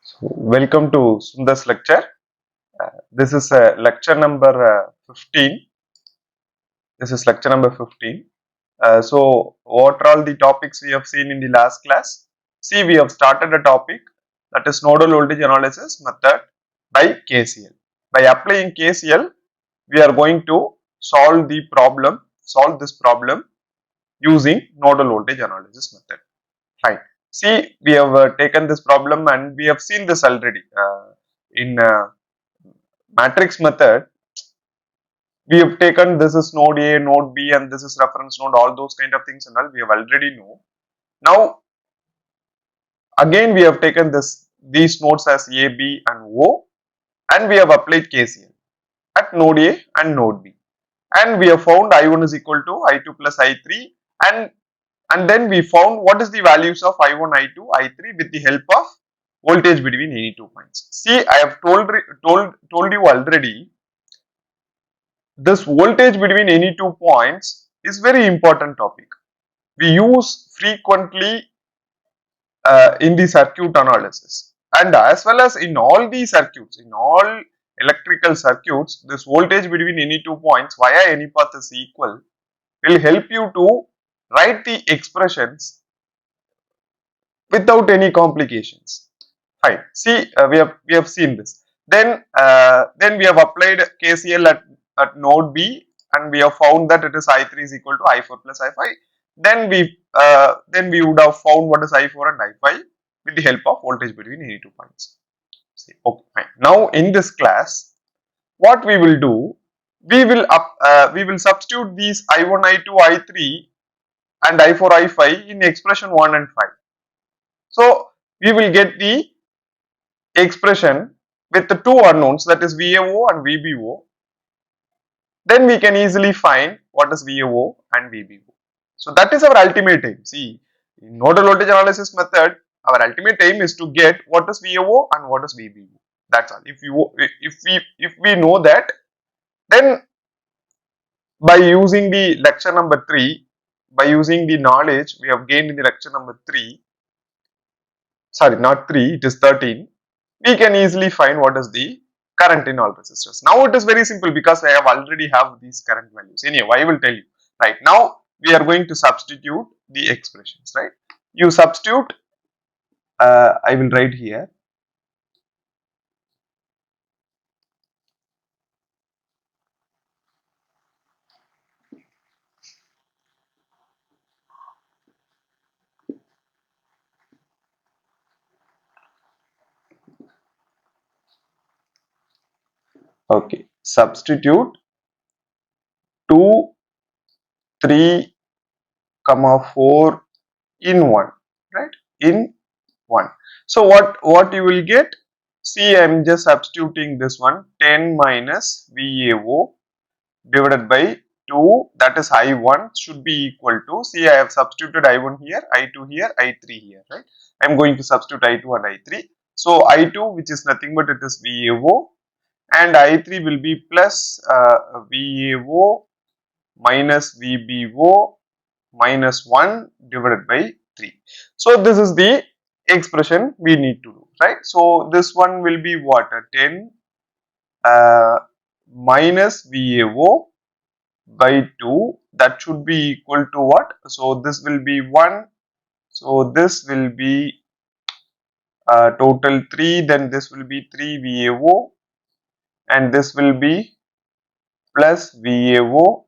So, welcome to Sundar's lecture. This is lecture number 15. This is lecture number 15. So, what are all the topics we have seen in the last class? See, we have started a topic that is nodal voltage analysis method by KCL. By applying KCL, we are going to solve this problem using nodal voltage analysis method. Fine. See, we have taken this problem and we have seen this already in matrix method. We have taken this is node A, node B, and this is reference node, all those kind of things and all we have already know. Now, again, we have taken these nodes as A, B, and O, and we have applied KCL at node A and node B. And we have found I1 is equal to I2 plus I3, and then we found what is the values of I1, I2, I3 with the help of voltage between any 2 points. See, I have told you already, this voltage between any 2 points is very important topic. We use frequently in the circuit analysis, and as well as in all the circuits, in all electrical circuits, this voltage between any 2 points via any path is equal will help you to write the expressions without any complications. Fine. See, we have seen this. Then we have applied KCL at node B, and we have found that it is I3 is equal to I4 plus I5. Then we would have found what is I4 and I5 with the help of voltage between any 2 points. See, okay, fine. Now in this class, what we will do, we will substitute these I1, I2, I3 and I4, I5 in expression 1 and 5. So we will get the expression with the two unknowns, that is VAO and VBO. Then we can easily find what is VAO and VBO. So that is our ultimate aim. See, in nodal voltage analysis method, our ultimate aim is to get what is VAO and what is VBO. That's all. If we know that, then by using the lecture number 3, by using the knowledge we have gained in the lecture number 3, sorry, not 3, it is 13, we can easily find what is the current in all resistors. Now it is very simple because I have already have these current values. Anyway, I will tell you. Right now we are going to substitute the expressions. Right? You substitute. I will write here. Okay. Substitute 2, 3, 4 in 1. Right? In 1. So what you will get? See, I am just substituting this one, 10 minus VAO divided by 2, that is I1 should be equal to, see, I have substituted I1 here, I2 here, I3 here, right? I am going to substitute I2 and I3. So I2, which is nothing but it is VAO, and I3 will be plus VAO minus VBO minus 1 divided by 3. So this is the expression we need to do, right? So this one will be what? 10 minus VAO by 2, that should be equal to what? So this will be 1, so this will be total 3, then this will be 3 VAO, and this will be plus VAO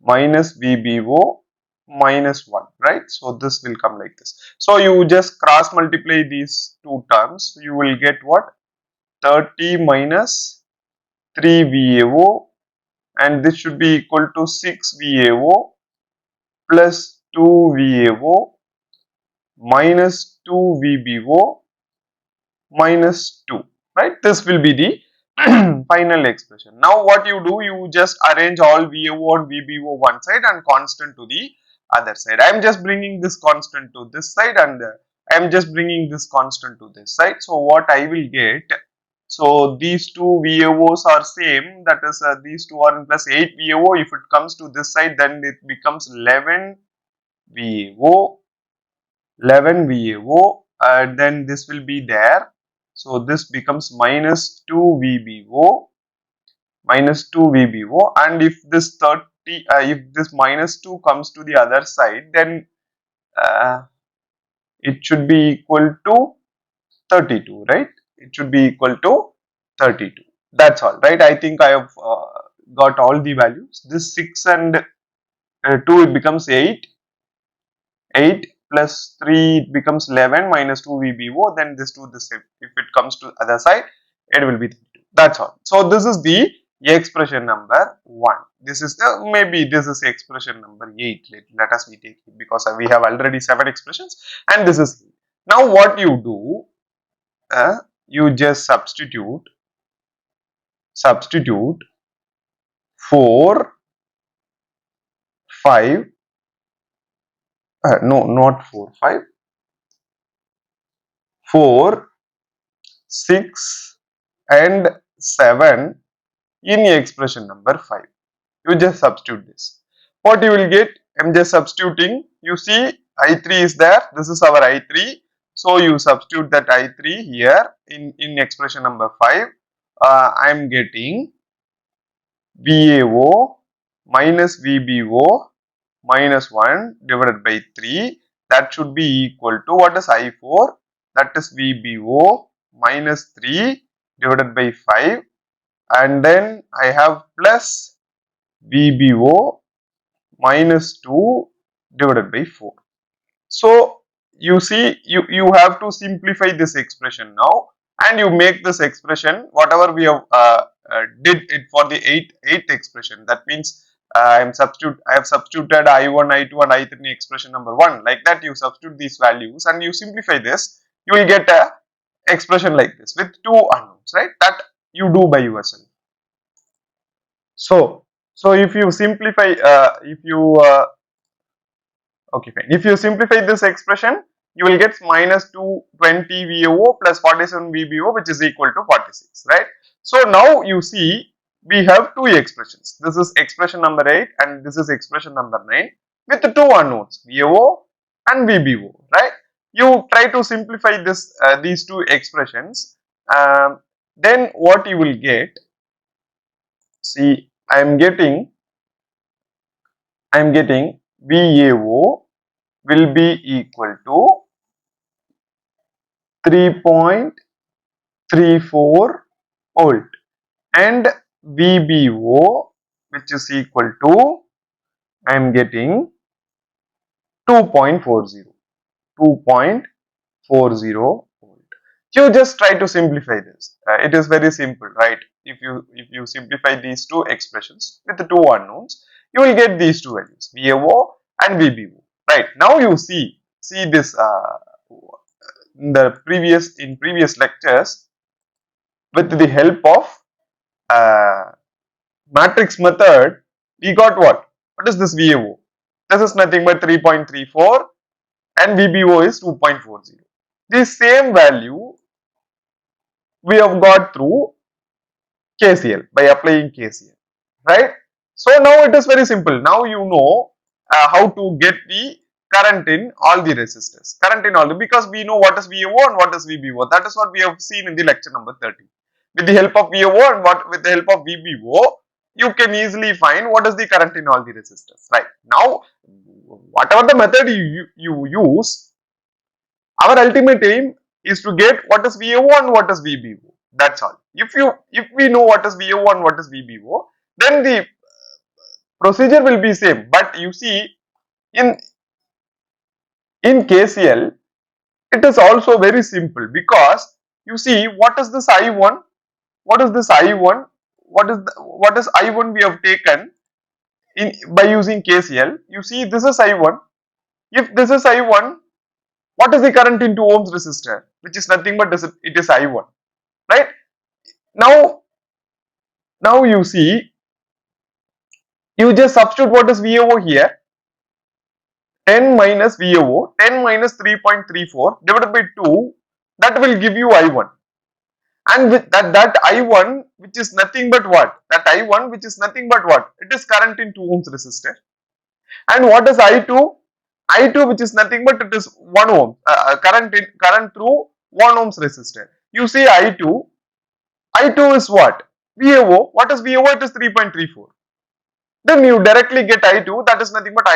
minus VBO minus 1, right? So this will come like this. So you just cross multiply these two terms, you will get what? 30 minus 3 VAO, and this should be equal to 6 VAO plus 2 VAO minus 2 VBO minus 2, right? This will be the final expression. Now what you do, you just arrange all VAO and VBO one side and constant to the other side. I am just bringing this constant to this side, and I am just bringing this constant to this side. So what I will get, so these two VAOs are same, that is these two are in plus 8 VAO. If it comes to this side, then it becomes 11 VAO, 11 VAO, and then this will be there, So this becomes minus 2 VBO, minus 2 VBO, and if this 30, if this minus 2 comes to the other side, then it should be equal to 32, right? It should be equal to 32. That's all, right? I think I have got all the values. This 6 and 2, it becomes 8. 8 plus 3, it becomes 11, minus 2 VBO. Then this 2, this, if it comes to other side, it will be 32. That's all. So this is the expression number 1. This is maybe this is expression number 8. Let us be taking, because we have already 7 expressions, and this is 8. Now what you do, you just substitute 4, 5, no, not 4, 5, 4, 6 and 7 in expression number 5. You just substitute this. What you will get, I am just substituting. You see I3 is there, this is our I3. So you substitute that I3 here in expression number 5. I am getting VAO minus VBO minus 1 divided by 3. That should be equal to, what is I4? That is VBO minus 3 divided by 5, and then I have plus VBO minus 2 divided by 4. So you see, you have to simplify this expression now, and you make this expression whatever we have did it for the eighth expression. That means I have substituted I1, I2 and I3 in expression number 1. Like that, you substitute these values and you simplify this, you will get a expression like this with 2 unknowns, right? That you do by yourself. So if you simplify, okay, fine. If you simplify this expression, you will get minus 220 VO plus 47 VBO, which is equal to 46, right? So now you see, we have 2 expressions. This is expression number 8 and this is expression number 9 with 2 unknowns, VO and VBO, right? You try to simplify this these 2 expressions. Then what you will get, see, I am getting VAO will be equal to 3.34 volt and VBO, which is equal to, I am getting 2.40 volt. You just try to simplify this. It is very simple, right? If you simplify these 2 expressions with the 2 unknowns, you will get these 2 values, VAO and VBO. Right, now you see this in previous lectures, with the help of matrix method, we got what is this VAO? This is nothing but 3.34 and VBO is 2.40. This same value we have got through KCL, by applying KCL, right? So now it is very simple. Now you know how to get the current in all the resistors, because we know what is VAO and what is VBO. That is what we have seen in the lecture number 30. With the help of VAO and with the help of VBO, you can easily find what is the current in all the resistors, right? Now, whatever the method you use, our ultimate aim is to get what is VAO and what is VBO. That's all. If we know what is VAO and what is VBO, then the procedure will be same. But you see, in KCL, it is also very simple, because you see, what is this I1? What is this I1? What is I1 we have taken in by using KCL? You see, this is I1. If this is I1, what is the current into ohms resistor? Which is nothing but it is I1, right? Now you see, you just substitute what is VAO here. 10 minus VAO, 10 minus 3.34 divided by 2, that will give you I1. And with that I1, which is nothing but what? That I1, which is nothing but what? It is current in 2 ohms resistor. And what is I2? I2, which is nothing but it is 1 ohm, current through 1 ohms resistor. You see I2. I2 is what? VAO. What is VAO? It is 3.34. Then you directly get I2, that is nothing but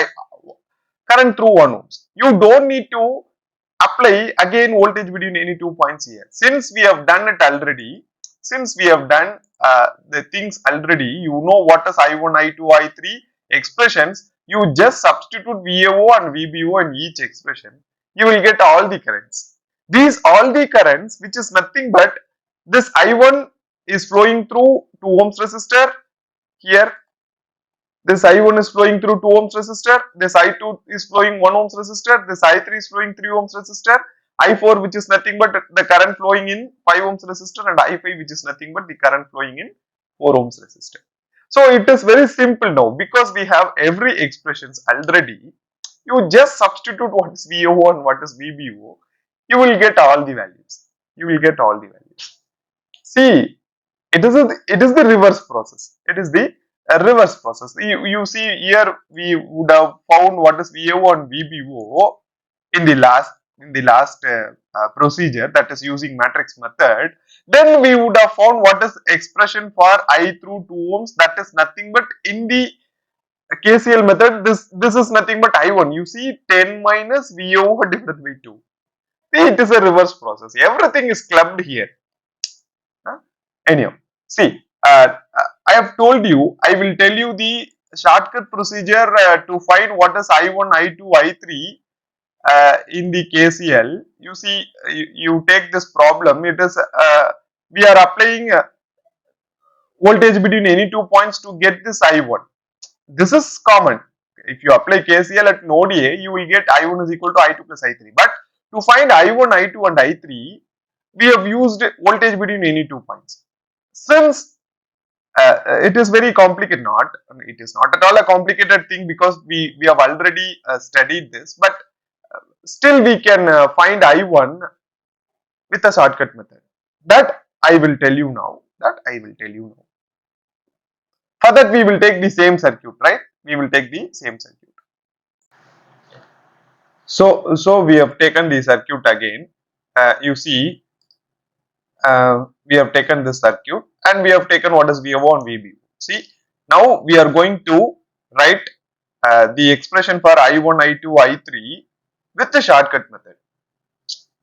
current through 1 ohms. You don't need to apply again voltage between any 2 points here. Since we have done it already, since we have done the things already, you know what is I1, I2, I3 expressions, you just substitute VAO and VBO in each expression. You will get all the currents. These all the currents, which is nothing but this I1 is flowing through 2 ohms resistor here. This I1 is flowing through 2 ohms resistor, this I2 is flowing 1 ohms resistor, this I3 is flowing 3 ohms resistor, I4 which is nothing but the current flowing in 5 ohms resistor, and I5 which is nothing but the current flowing in 4 ohms resistor. So it is very simple now, because we have every expressions already. You just substitute what is VO and what is VBO, you will get all the values. You will get all the values. See, it is the reverse process. It is the reverse process. You see here we would have found what is VAO and VBO in the last procedure, that is using matrix method. Then we would have found what is expression for I through 2 ohms, that is nothing but in the KCL method, this is nothing but I1. You see 10 minus VO divided by 2. See, it is a reverse process. Everything is clubbed here. Anyhow, see, I have told you, I will tell you the shortcut procedure to find what is I1, I2, I3 in the KCL. You see, you take this problem, it is, we are applying voltage between any 2 points to get this I1. This is common. If you apply KCL at node A, you will get I1 is equal to I2 plus I3. But to find I1, I2 and I3, we have used voltage between any 2 points. Since it is very complicated, it is not at all a complicated thing, because we have already studied this, but still we can find I1 with a shortcut method. That I will tell you now. For that we will take the same circuit, right? We will take the same circuit. So we have taken the circuit again. You see, we have taken this circuit and we have taken what is VO and VB. See, now we are going to write the expression for I1, I2, I3 with the shortcut method.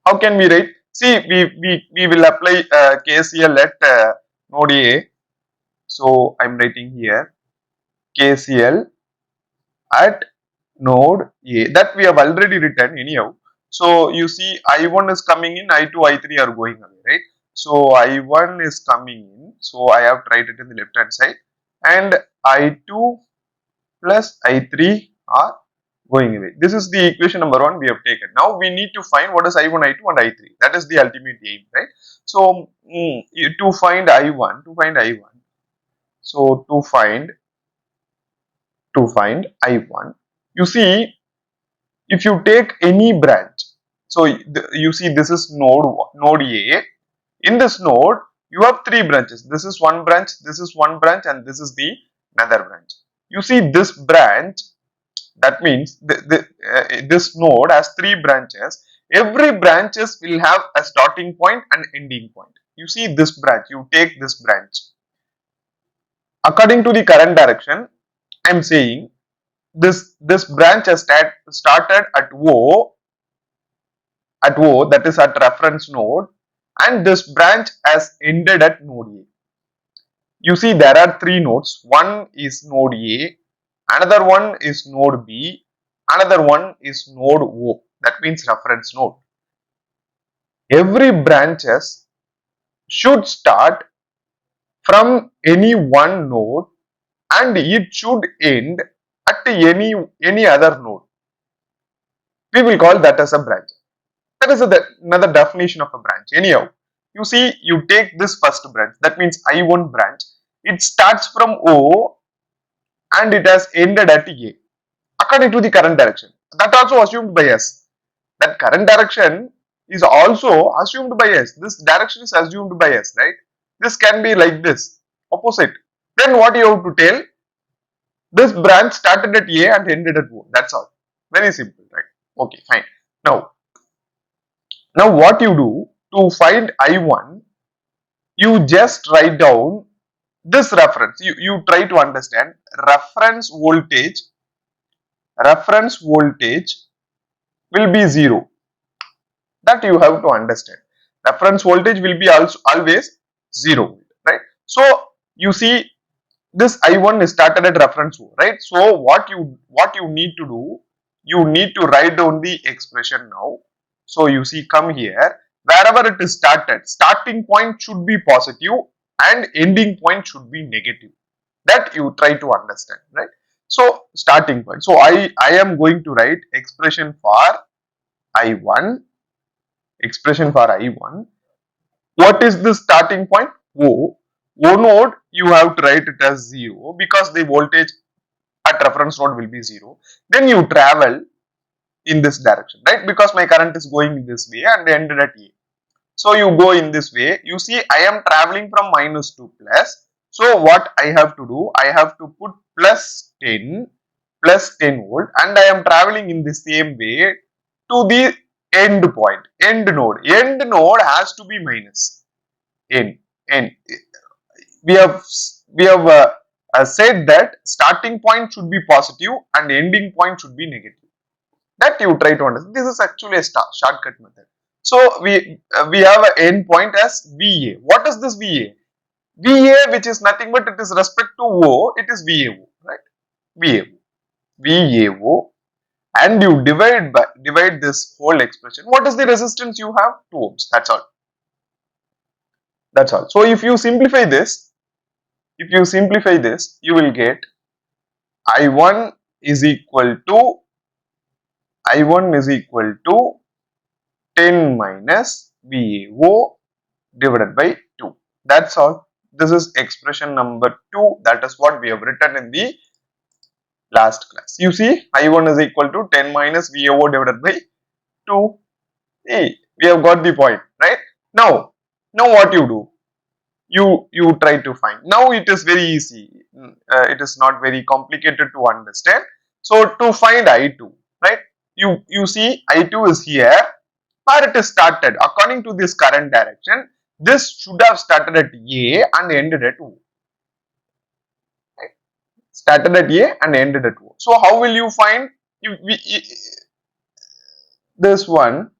How can we write? See, we will apply KCL at node A. So I am writing here KCL at node A, that we have already written anyhow. So you see I1 is coming in, I2, I3 are going away, right? So I1 is coming in, so I have to write it in the left hand side, and I2 plus I3 are going away. This is the equation number 1 we have taken. Now we need to find what is I1, I2 and I3. That is the ultimate aim, right? So to find I1, so to find I1, you see, if you take any branch, so you see this is node A. In this node, you have 3 branches. This is one branch, this is one branch, and this is the another branch. You see this branch, that means this node has 3 branches. Every branches will have a starting point and ending point. You see this branch, you take this branch. According to the current direction, I am saying this branch has started at O, that is at reference node, and this branch has ended at node A. You see there are 3 nodes. One is node A, another one is node B, another one is node O, that means reference node. Every branches should start from any one node and it should end at any other node. We will call that as a branch. That is another definition of a branch. Anyhow, you see, you take this first branch, that means I1 branch. It starts from O and it has ended at A according to the current direction. That also assumed by us. That current direction is also assumed by us. This direction is assumed by us, right? This can be like this, opposite. Then what you have to tell? This branch started at A and ended at O. That's all. Very simple, right? Okay, fine. Now what you do? to find I1, you just write down this reference. You try to understand reference voltage will be 0. That you have to understand. Reference voltage will be also always 0, right? So you see this I1 is started at reference O, right? So what you need to do, you need to write down the expression now. So you see, come here, wherever it is started, starting point should be positive and ending point should be negative. That you try to understand, right? So starting point. So I am going to write expression for I1, expression for I1. What is the starting point? O. O node, you have to write it as 0 because the voltage at reference node will be 0. Then you travel in this direction, right? Because my current is going this way and ended at A. So you go in this way. You see, I am traveling from minus to plus. So what I have to do? I have to put plus 10 volt, and I am traveling in the same way to the end point, end node. End node has to be minus. End. We have said that starting point should be positive and ending point should be negative. That you try to understand. This is actually a shortcut method. So we have an end point as VA. What is this VA? VA, which is nothing but it is respect to O, it is VAO, right? VAO, and you divide this whole expression. What is the resistance you have? 2 ohms. That's all. That's all. So if you simplify this, you will get I1 is equal to 10 minus VAO divided by 2. That's all. This is expression number 2. That is what we have written in the last class. You see, I1 is equal to 10 minus VAO divided by 2. Hey, we have got the point, right? Now what you do? You try to find. Now it is very easy. It is not very complicated to understand. So to find I2, right? You see, I2 is here where it is started. According to this current direction, this should have started at A and ended at O. Right? Started at A and ended at O. So how will you find this one?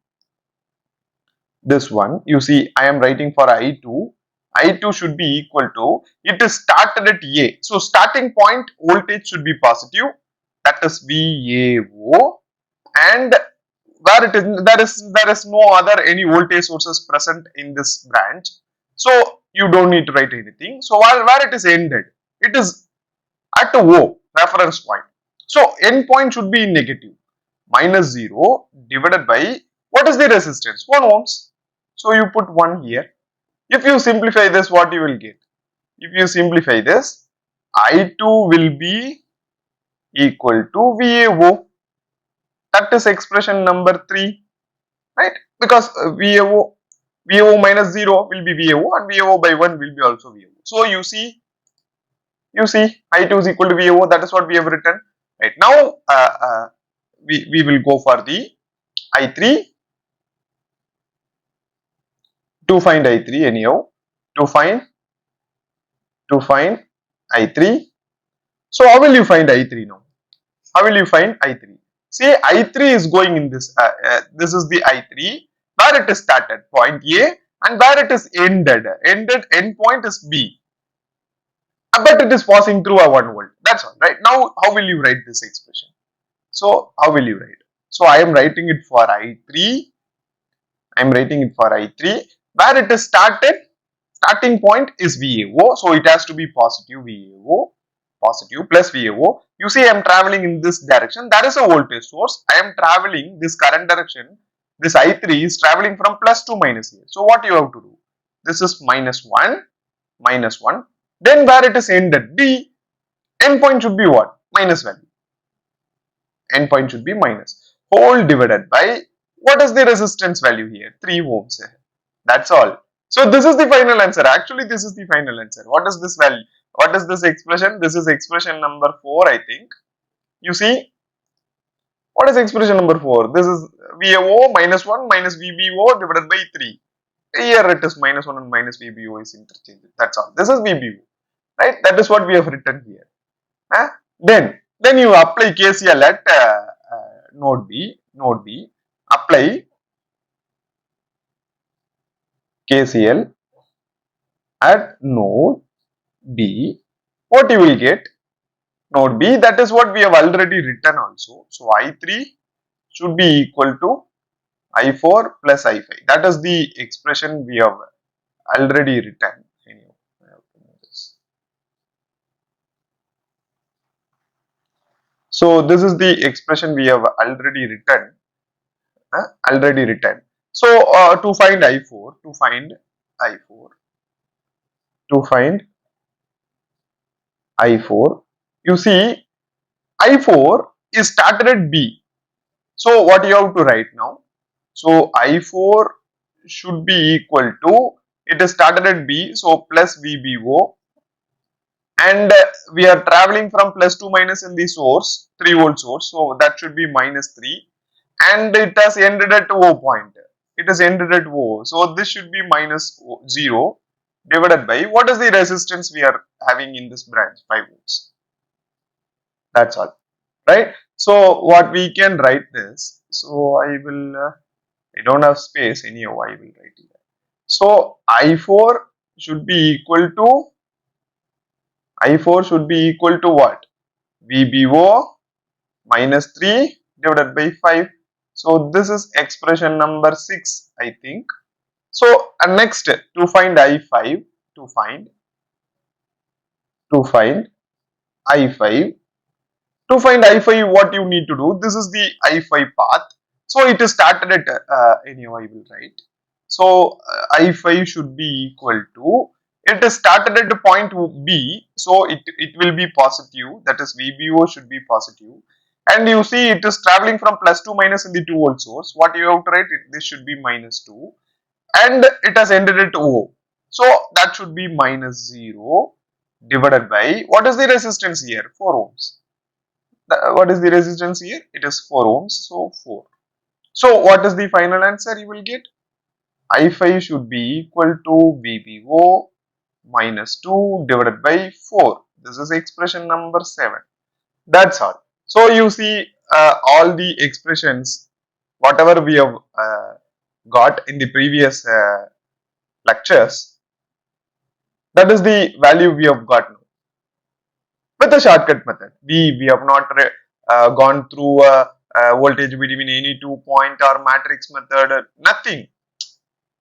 This one, you see, I am writing for I2. I2 should be equal to, it is started at A. So starting point voltage should be positive. That is VAO, and where it is, there is no other any voltage sources present in this branch. So you don't need to write anything. So where it is ended, it is at O, reference point. So end point should be negative. Minus 0 divided by, what is the resistance? 1 ohms. So you put 1 here. If you simplify this, what you will get? If you simplify this, I2 will be equal to VAO. That is expression number 3, right? Because VAO minus 0 will be VAO and VAO by 1 will be also VAO. So you see, I2 is equal to VAO. That is what we have written. Right now, we will go for the I3. To find I3 anyhow, to find I3. So how will you find I3 now? How will you find I3? See, I3 is going in this, this is the I3, where it is started, point A, and where it is ended end point is B. But it is passing through a 1 volt. That's all, right? Now, how will you write this expression? So, how will you write? So, I am writing it for I3. Where it is started, starting point is VAO, so it has to be positive VAO, positive plus VAO. You see, I am traveling in this direction. There is a voltage source. I am traveling this current direction. This I3 is traveling from plus to minus here. So what you have to do? This is minus 1. Then where it is ended, D, end point should be what? Minus value. End point should be minus. Whole divided by, what is the resistance value here? 3 ohms. That's all. So this is the final answer. Actually, this is the final answer. What is this value? What is this expression? This is expression number 4, I think. You see, what is expression number 4? This is VAO minus 1 minus VBO divided by 3. Here it is -1 and minus VBO is interchangeable. That's all. This is VBO, right? That is what we have written here. Then you apply KCL at node B. Node B. Apply KCL at node B. What you will get? Node B. That is what we have already written also. So I3 should be equal to I4 plus I5. That is the expression we have already written. So this is the expression we have already written. So to find I4, to find I4, you see I4 is started at B. So what you have to write now? So I4 should be equal to, it is started at B, so plus VBO, and we are traveling from plus to minus in the source, 3 volt source, so that should be minus 3, and it has ended at O point. It has ended at O, so this should be minus 0 divided by, what is the resistance we are having in this branch? 5 volts. That's all, right? So what we can write this, so I don't have space anyhow, I will write it. So I4 should be equal to, I4 should be equal to what? VBO minus 3 divided by 5. So this is expression number 6, I think. So next, to find I5, to find I5, to find I5, what you need to do, this is the I5 path. So it is started at, anyhow I will write. So I5 should be equal to, it is started at the point B, so it will be positive, that is VBO should be positive. And you see it is traveling from plus to minus in the 2 volt source. What you have to write, this should be minus 2. And it has ended at O. So that should be minus 0 divided by, what is the resistance here? 4 ohms. What is the resistance here? It is 4 ohms, so 4. So what is the final answer you will get? I5 should be equal to VBO minus 2 divided by 4. This is expression number 7. That's all. So you see all the expressions, whatever we have got in the previous lectures, that is the value we have got now. With a shortcut method. We have not gone through voltage between any 2 point or matrix method, nothing.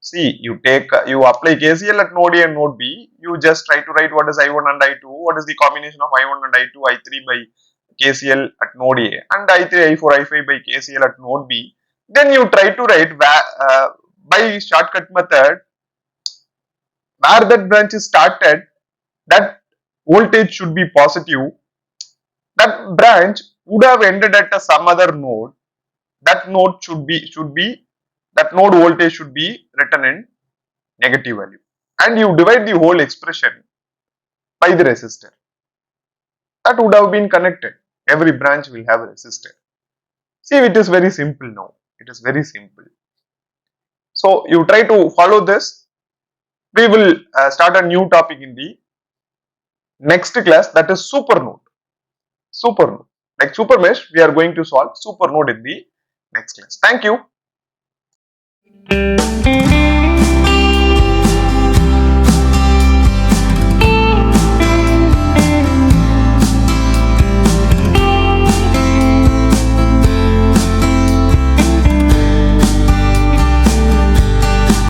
See, you apply KCL at node A and node B, you just try to write what is I1 and I2, what is the combination of I1 and I2, I3 by KCL at node A, and I3, I4, I5 by KCL at node B. Then you try to write by shortcut method where that branch is started, that voltage should be positive, that branch would have ended at some other node, that node that node voltage should be written in negative value, and you divide the whole expression by the resistor. That would have been connected. Every branch will have a resistor. See, it is very simple now. It is very simple. So you try to follow this. We will start a new topic in the next class, that is super node. Super node. Like super mesh, we are going to solve super node in the next class. Thank you.